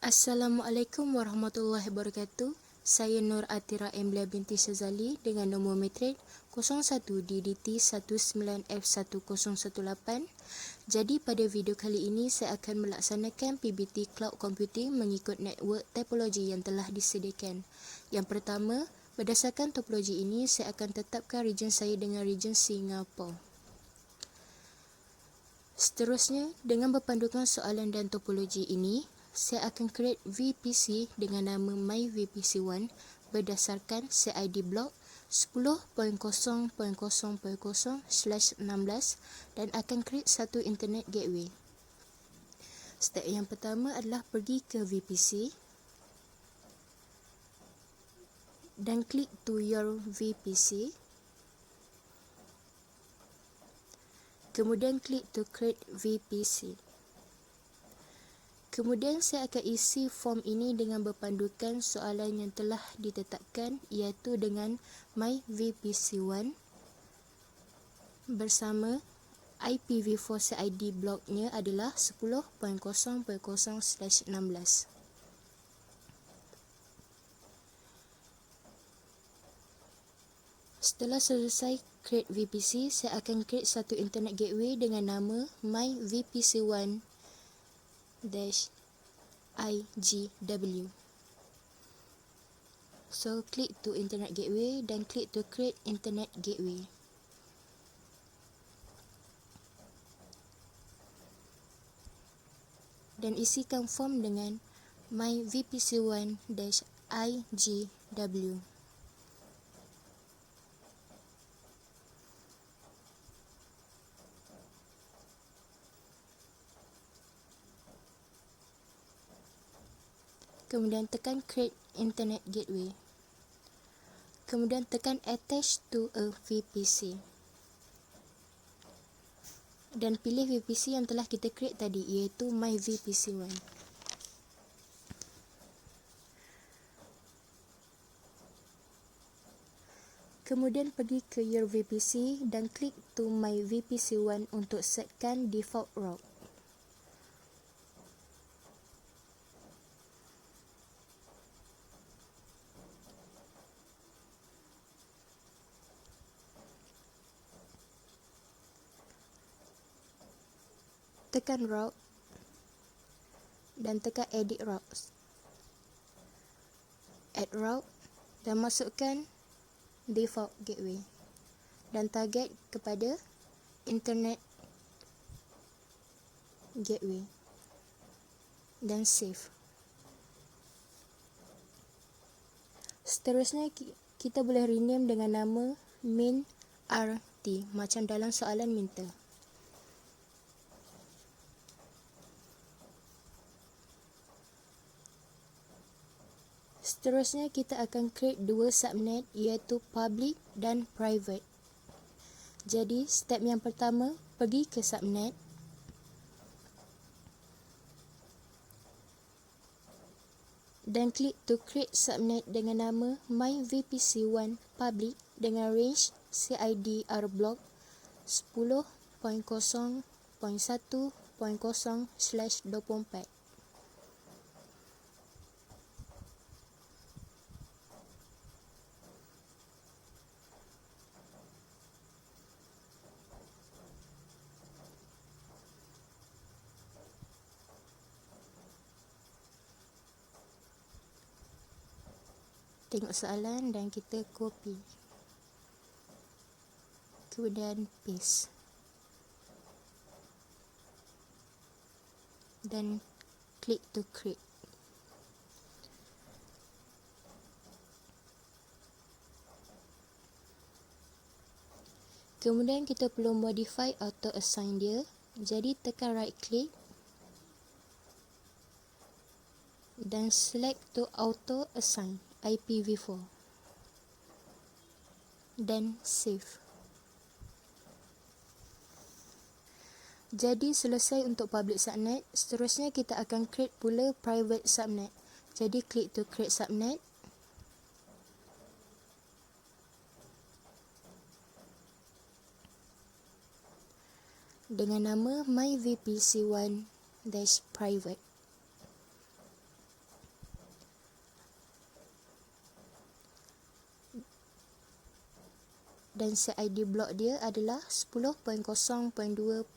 Assalamualaikum warahmatullahi wabarakatuh. Saya Nur Atira Emilia binti Syazali dengan nombor matrik 01DDT19F1018. Jadi pada video kali ini saya akan melaksanakan PBT Cloud Computing mengikut network topologi yang telah disediakan. Yang pertama, berdasarkan topologi ini saya akan tetapkan region saya dengan region Singapura. Seterusnya, dengan berpandukan soalan dan topologi ini, saya akan create VPC dengan nama myVPC1 berdasarkan CID block 10.0.0.0/16 dan akan create satu internet gateway. Step yang pertama adalah pergi ke VPC dan klik to your VPC. Kemudian klik to create VPC. Kemudian saya akan isi form ini dengan berpandukan soalan yang telah ditetapkan, iaitu dengan myVPC1 bersama IPv4 CID bloknya adalah 10.0.0/16. Setelah selesai create VPC, saya akan create satu internet gateway dengan nama myVPC1-IGW. So, klik to internet gateway dan klik to create internet gateway. Dan isikan form dengan myVPC1-IGW. Kemudian tekan create internet gateway. Kemudian tekan attach to a VPC. Dan pilih VPC yang telah kita create tadi, iaitu myVPC1. Kemudian pergi ke your VPC dan klik to myVPC1 untuk setkan default route. Tekan route dan tekan edit routes. Add route dan masukkan default gateway dan target kepada internet gateway dan save. Seterusnya kita boleh rename dengan nama main RT macam dalam soalan minta. Seterusnya kita akan create dua subnet, iaitu public dan private. Jadi step yang pertama, pergi ke subnet dan klik to create subnet dengan nama myVPC1 public dengan range CIDR block 10.0.1.0/24. Tengok soalan dan kita copy. Kemudian paste. Dan klik to create. Kemudian kita perlu modify auto assign dia. Jadi tekan right click dan select to auto assign IPv4 dan save. Jadi selesai untuk public subnet. Seterusnya kita akan create pula private subnet. Jadi klik to create subnet. Dengan nama myVPC1-private. dan set ID blok dia adalah 10.0.2.0/24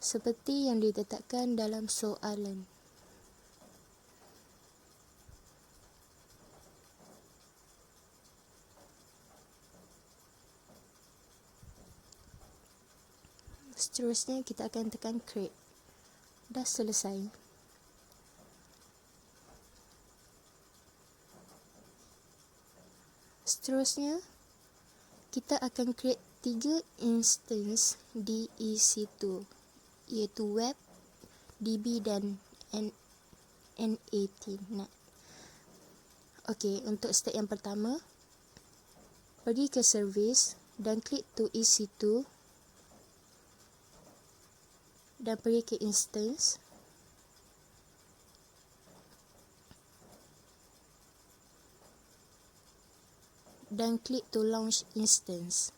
seperti yang ditetapkan dalam soalan. Seterusnya kita akan tekan create. Dah selesai. Seterusnya kita akan create 3 instance di EC2 iaitu web, DB dan NAT. Okey, untuk step yang pertama, pergi ke service dan klik to EC2 dan pergi ke instance. Dan klik to launch instance.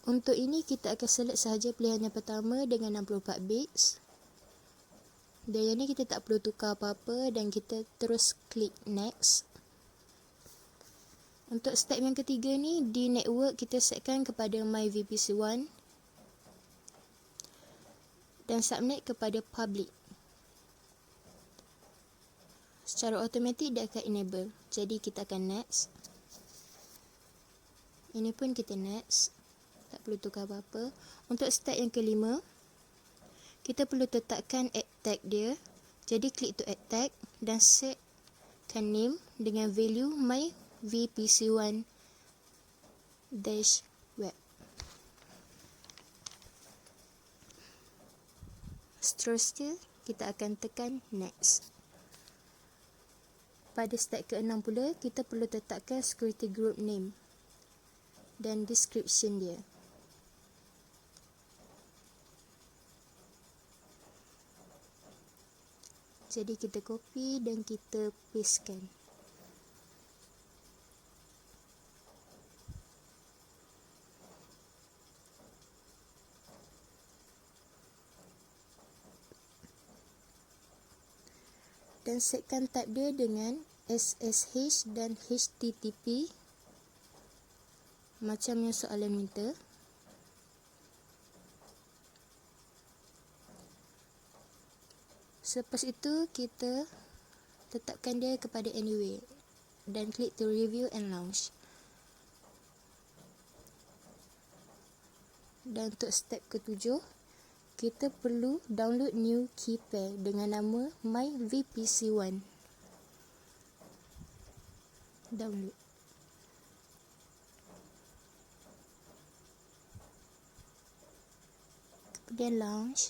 Untuk ini kita akan select sahaja pilihan yang pertama dengan 64 bits. Dan yang ni kita tak perlu tukar apa-apa dan kita terus klik next. Untuk step yang ketiga ni, di network kita setkan kepada myVPC1 dan subnet kepada public. Secara automatik dia akan enable. Jadi kita akan next. Ini pun kita next. Tak perlu tukar apa-apa. Untuk step yang kelima, kita perlu tetapkan add tag dia. Jadi klik to add tag dan setkan name dengan value myVPC1-web. Seterusnya, kita akan tekan next. Pada step ke-6 pula, kita perlu tetapkan security group name dan description dia. Jadi kita copy dan kita pastekan. Dan setkan type dia dengan SSH dan HTTP macam yang soalan minta. Selepas itu kita tetapkan dia kepada anyway dan klik to review and launch. Dan untuk step ke-7, kita perlu download new key pair dengan nama myVPC1. Download. Kemudian launch.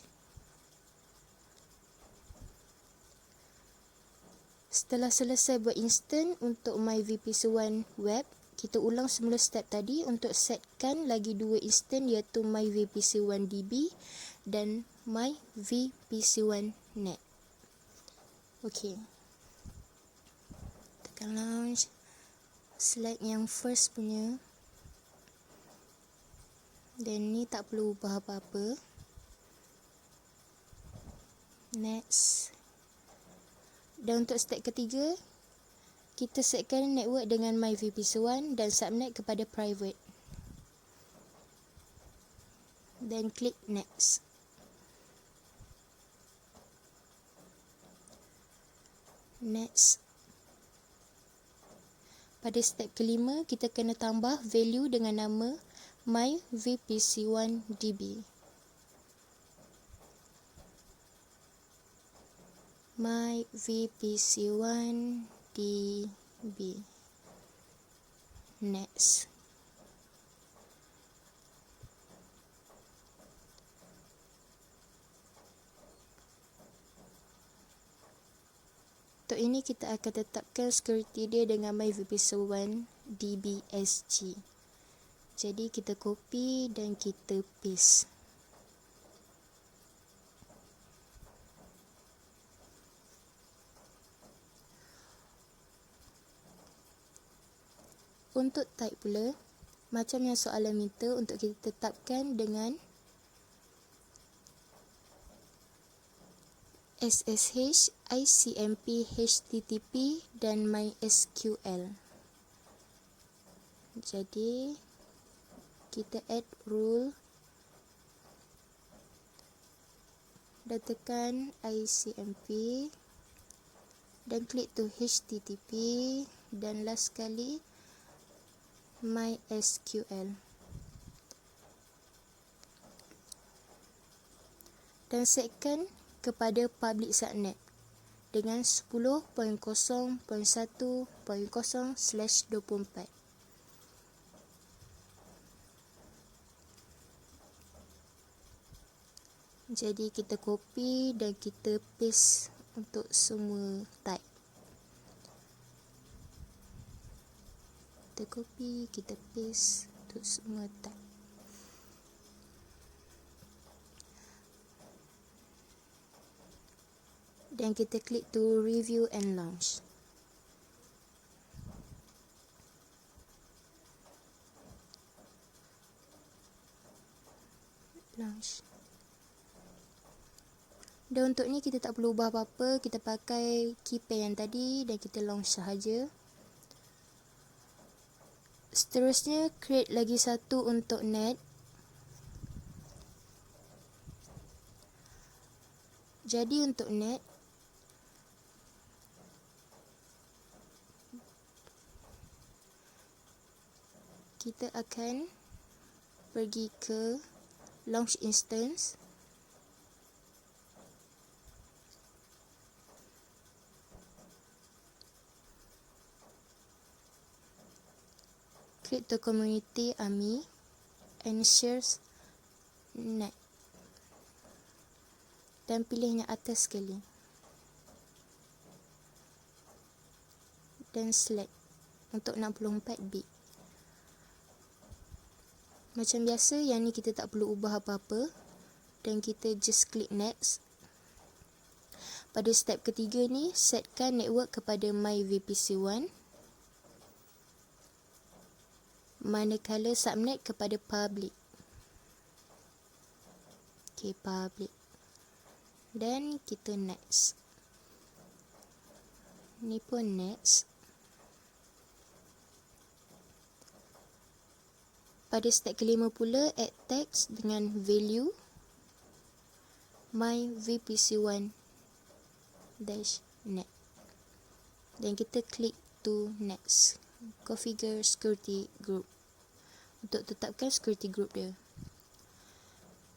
Setelah selesai buat instant untuk myVPC1 web, kita ulang semula step tadi untuk setkan lagi 2 instant iaitu myVPC1DB dan myVPC1net. Okey. Tekan launch. Select yang first punya. Dan ni tak perlu ubah apa-apa. Next. Dan untuk step ketiga, kita setkan network dengan myVPC1 dan subnet kepada private. Dan klik next. Next. Pada step kelima, kita kena tambah value dengan nama myVPC1DB. myVPC1DB. Next. Untuk ini kita akan tetapkan security dia dengan myVPC1 DBSG. Jadi kita copy dan kita paste. Untuk type pula, macam yang soalan minta untuk kita tetapkan dengan SSH, ICMP, HTTP dan MySQL. Jadi kita add rule dan tekan ICMP dan klik to HTTP dan last sekali MySQL. Dan setkan kepada public subnet dengan 10.0.1.0/24. Jadi kita copy dan kita paste untuk semua type. Kita copy, kita paste untuk semua type. Dan kita klik to review and launch. Launch. Dan untuk ni kita tak perlu ubah apa-apa, kita pakai keypad yang tadi dan kita launch sahaja. Seterusnya create lagi satu untuk net. Jadi untuk net kita akan pergi ke launch instance. Klik to community AMI and shares net. Dan pilih yang atas sekali. Dan select untuk 64 bit. Macam biasa, yang ni kita tak perlu ubah apa-apa. Dan kita just klik next. Pada step ketiga ni, setkan network kepada MyVPC1. Manakala subnet kepada public. Okay, public. Dan kita next. Ni pun next. Pada step kelima pula, add text dengan value myVPC1-net. Dan kita klik to next. Configure security group. Untuk tetapkan security group dia.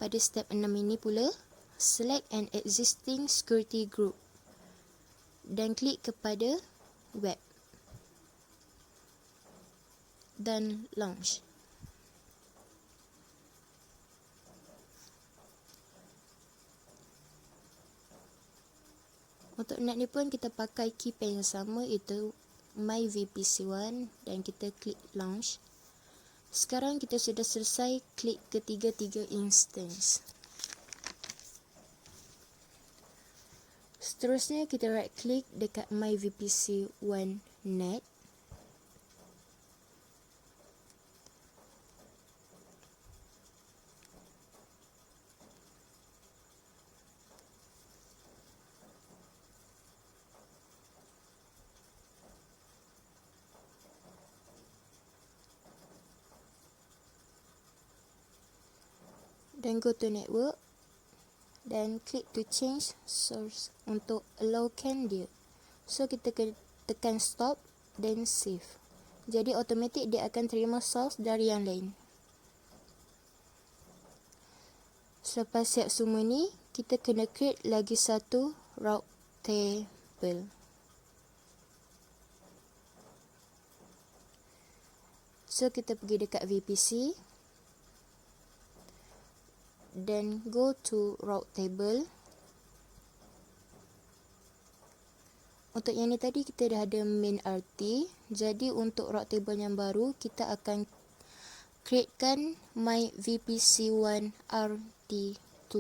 Pada step 6 ini pula, select an existing security group. Dan klik kepada web. Dan launch. Untuk net ni pun kita pakai keypad yang sama, iaitu MyVPC1 dan kita klik launch. Sekarang kita sudah selesai klik ketiga-tiga instance. Seterusnya kita right click dekat MyVPC1-net. Dan go to network dan klik to change source untuk allowkan dia. So kita tekan stop dan save. Jadi automatik dia akan terima source dari yang lain. Selepas siap semua ni, kita kena create lagi satu route table. So kita pergi dekat VPC dan go to route table. Untuk yang ni tadi kita dah ada main RT. Jadi untuk route table yang baru, kita akan createkan MyVPC1 RT2.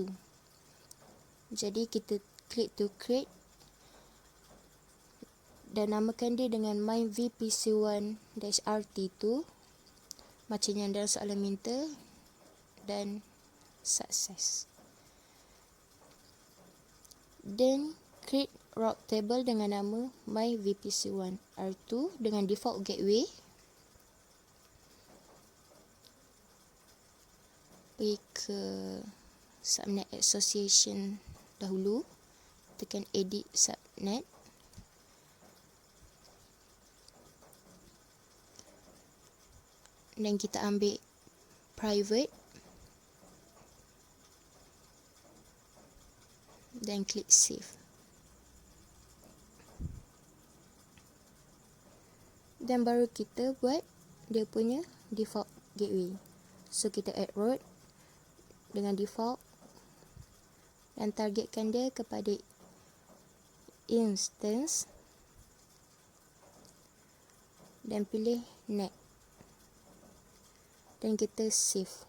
Jadi kita klik to create dan namakan dia dengan MyVPC1-RT2 macam yang dalam soalan minta, dan sukses. then create route table dengan nama myVPC1. R2 dengan default gateway. Pergi ke subnet association dahulu, tekan edit subnet. Dan kita ambil private dan klik save. Dan baru kita buat dia punya default gateway. So kita add route dengan default dan targetkan dia kepada instance dan pilih net dan kita save.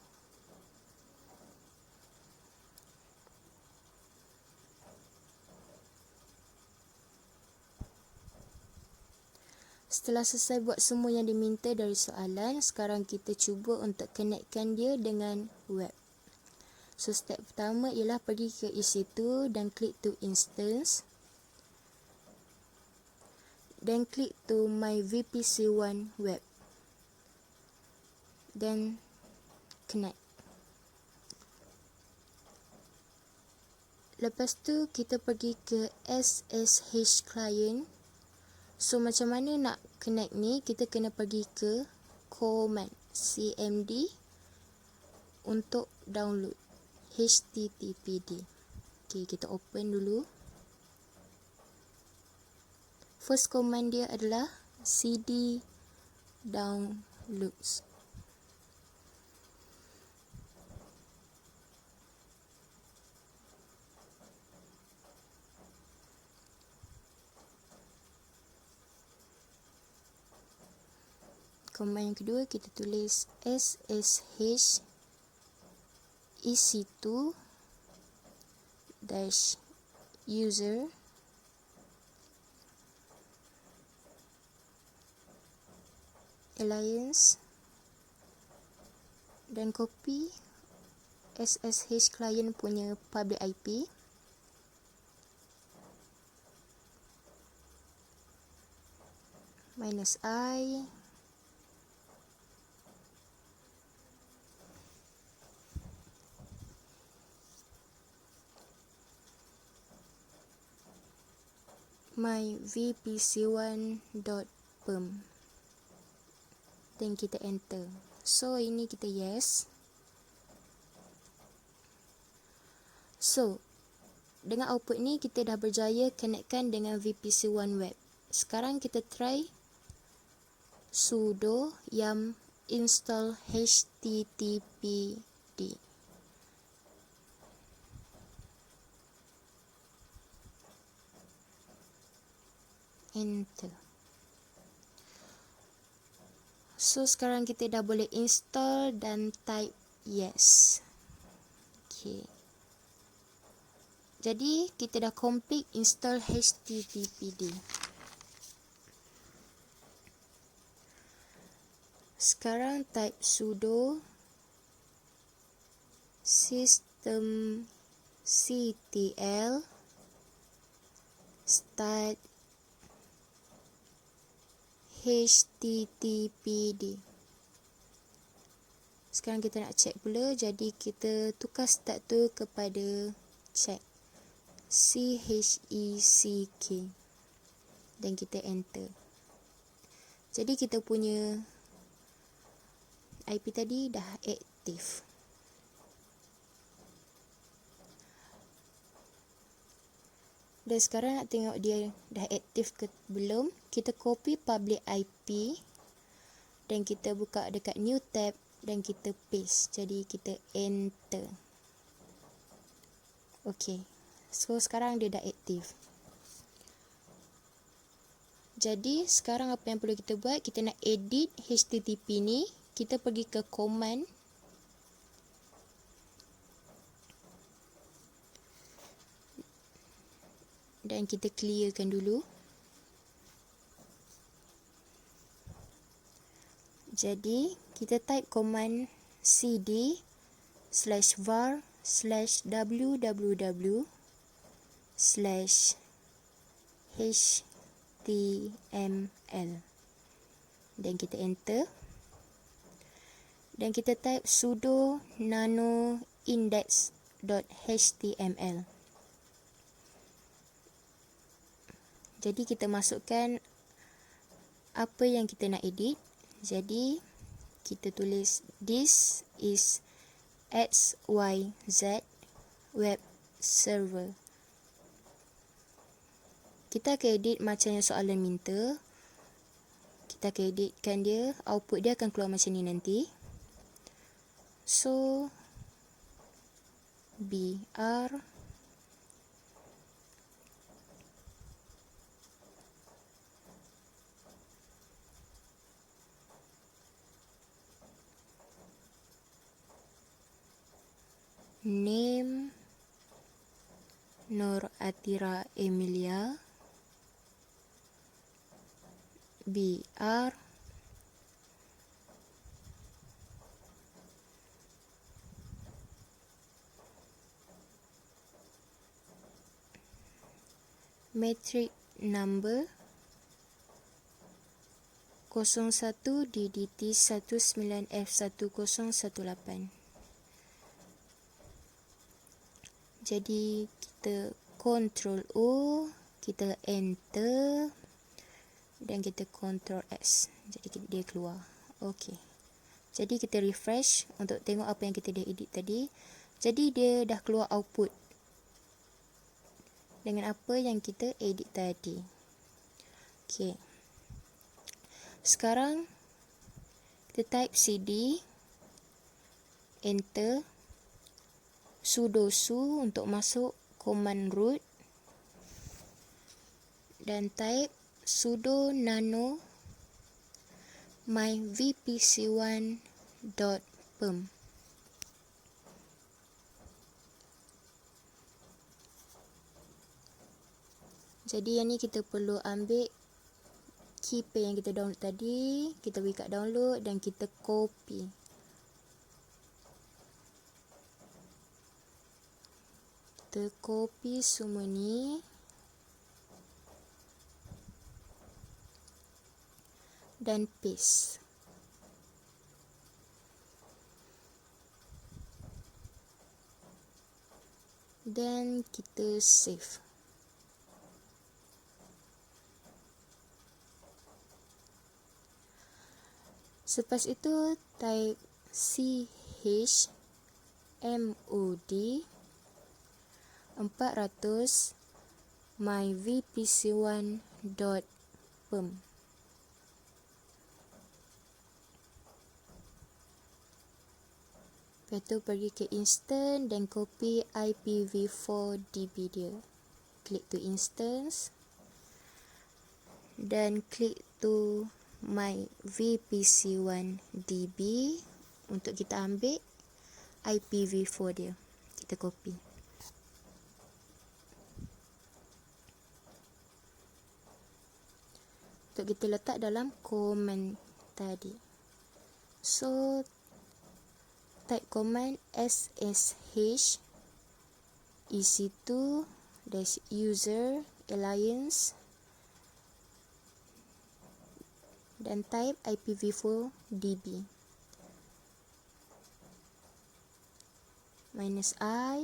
Setelah selesai buat semua yang diminta dari soalan, sekarang kita cuba untuk connectkan dia dengan web. So step pertama ialah pergi ke EC2 dan klik to instance. Dan klik to myVPC1 web. Dan connect. Lepas tu kita pergi ke SSH client. So macam mana nak connect ni, kita kena pergi ke command cmd untuk download httpd. Okay, kita open dulu. First command dia adalah cd downloads. Command yang kedua kita tulis ssh ec2 dash user alliance dan copy SSH client punya public IP. -i myVPC1.perm dan kita enter. So ini kita yes. So dengan output ni kita dah berjaya connectkan dengan VPC1 web. Sekarang kita try sudo yum install httpd. Enter. So sekarang kita dah boleh install dan type yes. Okay. Jadi kita dah complete install httpd. Sekarang type sudo systemctl start httpd. Sekarang kita nak check pula, jadi kita tukar start tu kepada check check dan kita enter. Jadi kita punya IP tadi dah aktif. Dan sekarang nak tengok dia dah aktif ke belum. Kita copy public IP dan kita buka dekat new tab dan kita paste. Jadi kita enter. Okay. So sekarang dia dah aktif. Jadi sekarang apa yang perlu kita buat, kita nak edit HTTP ni, kita pergi ke command dan kita clearkan dulu. Jadi kita type command cd/var/www /html dan kita enter dan kita type sudo nano index.html. Jadi kita masukkan apa yang kita nak edit. Jadi kita tulis this is XYZ web server. Kita akan edit macam yang soalan minta. Kita akan editkan dia, output dia akan keluar macam ni nanti. So br name Nur Atira Emilia, br metric number 01 DDT 19F1018. Jadi kita Ctrl O, kita enter dan kita Ctrl S. Jadi dia keluar. Okey. Jadi kita refresh untuk tengok apa yang kita dah edit tadi. Jadi dia dah keluar output dengan apa yang kita edit tadi. Okey. Sekarang kita type cd, enter, sudo su untuk masuk command root dan type sudo nano myvpc1.perm. Jadi yang ni kita perlu ambil key paste yang kita download tadi, kita pergi kat download dan kita copy. Kita copy semua ni dan paste. Dan kita save. Selepas itu type chmod 400 myvpc1.perm. Lepas tu pergi ke instant dan copy IPv4 DB dia. Klik to instance dan klik to myvpc1 DB untuk kita ambil IPv4 dia. Kita copy. Untuk kita letak dalam command tadi. So type command ssh ec2 -user alliance dan type IPv4 DB -i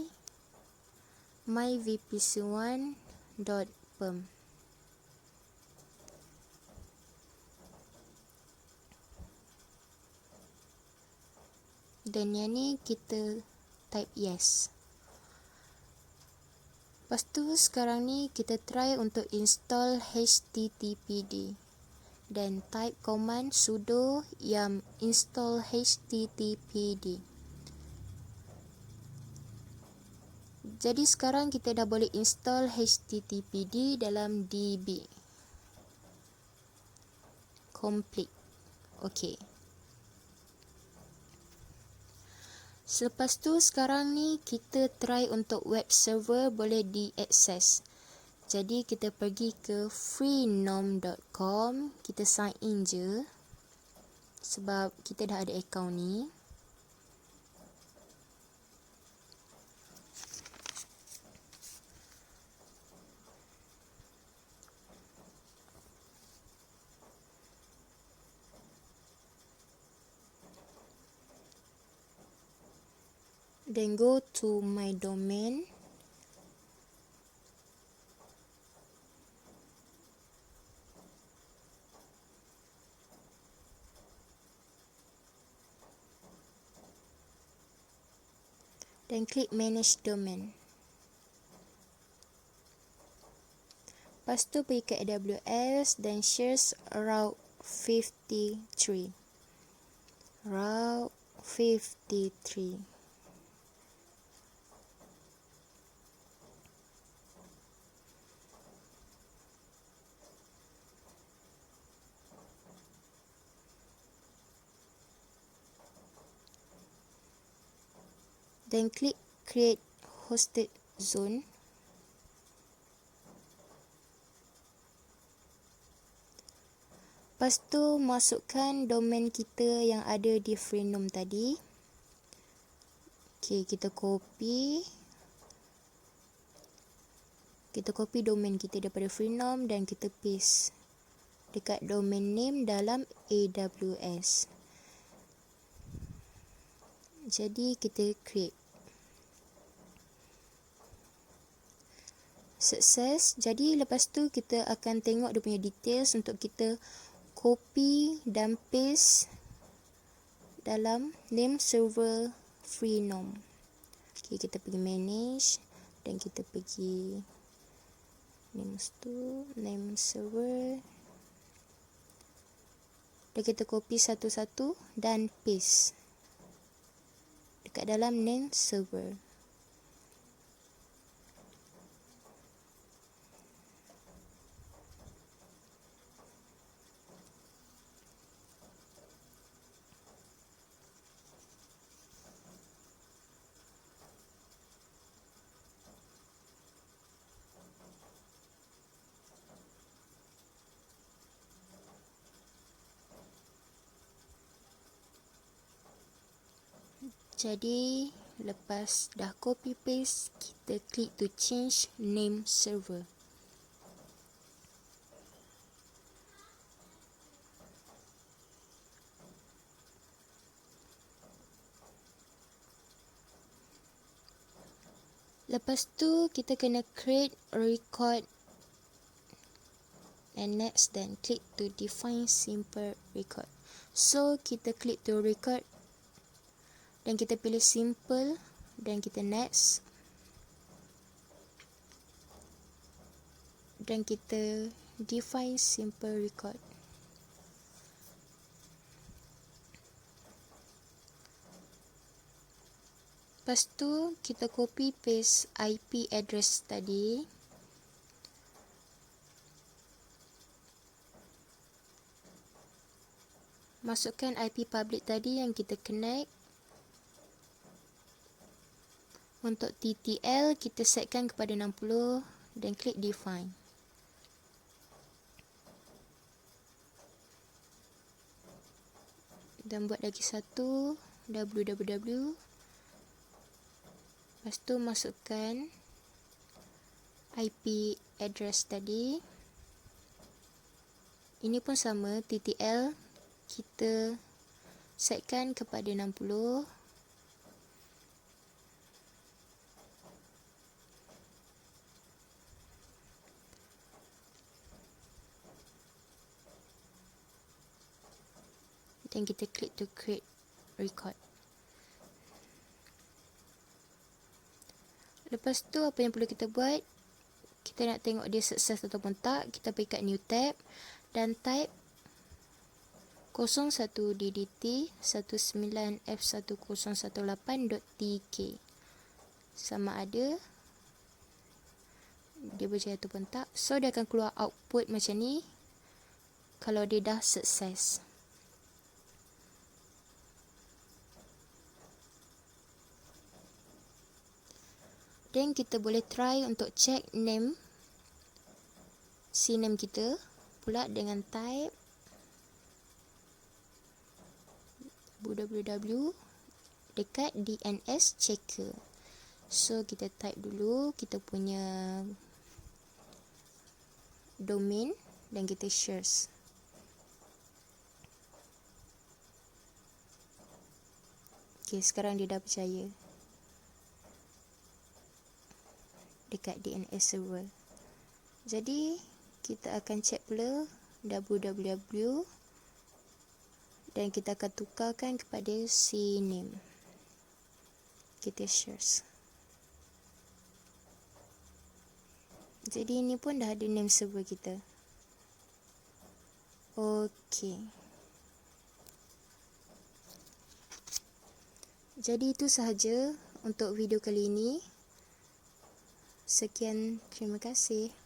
myvpc1.perm. Dan yang ni kita type yes. Lepas tu sekarang ni kita try untuk install httpd dan type command sudo yum install httpd. Jadi sekarang kita dah boleh install httpd dalam DB. Complete. Okey. Selepas tu sekarang ni kita try untuk web server boleh diakses. Jadi kita pergi ke freenom.com, kita sign in je sebab kita dah ada akaun ni. Then go to my domain. Then click manage domain. Lepas tu pergi ke AWS dan shares Route 53. Route 53. Then click create hosted zone. Lepas tu masukkan domain kita yang ada di Freenom tadi. Okey, kita copy domain kita daripada Freenom dan kita paste dekat domain name dalam AWS. Jadi kita create. Sukses. Jadi lepas tu kita akan tengok dia punya details untuk kita copy dan paste dalam name server Freenom. Okay, kita pergi manage dan kita pergi name server dan kita copy satu-satu dan paste dekat dalam name server. Jadi lepas dah copy paste, kita klik to change name server. Lepas tu kita kena create record and next, then click to define simple record. So kita klik to record dan kita pilih simple dan kita next dan kita define simple record. Lepas tu kita copy paste IP address tadi. Masukkan IP public tadi yang kita connect. Untuk TTL kita setkan kepada 60 dan klik define. Dan buat lagi satu www. Lepas tu masukkan IP address tadi. Ini pun sama, TTL kita setkan kepada 60. Dan kita klik to create record. Lepas tu apa yang perlu kita buat? Kita nak tengok dia sukses ataupun tak. Kita pergi kat new tab dan type 01DDT 19F1018.tk. Sama ada dia berjaya ataupun tak. So dia akan keluar output macam ni kalau dia dah sukses. Dan kita boleh try untuk check name CNAME kita pula dengan type www dekat DNS checker. So kita type dulu kita punya domain dan kita shares. Okay, sekarang dia dah berjaya. dekat DNS server. Jadi kita akan check pula www dan kita akan tukarkan kepada cname. Kita share. Jadi ini pun dah ada name server kita. Okey. Jadi itu sahaja untuk video kali ini. Sekian, terima kasih.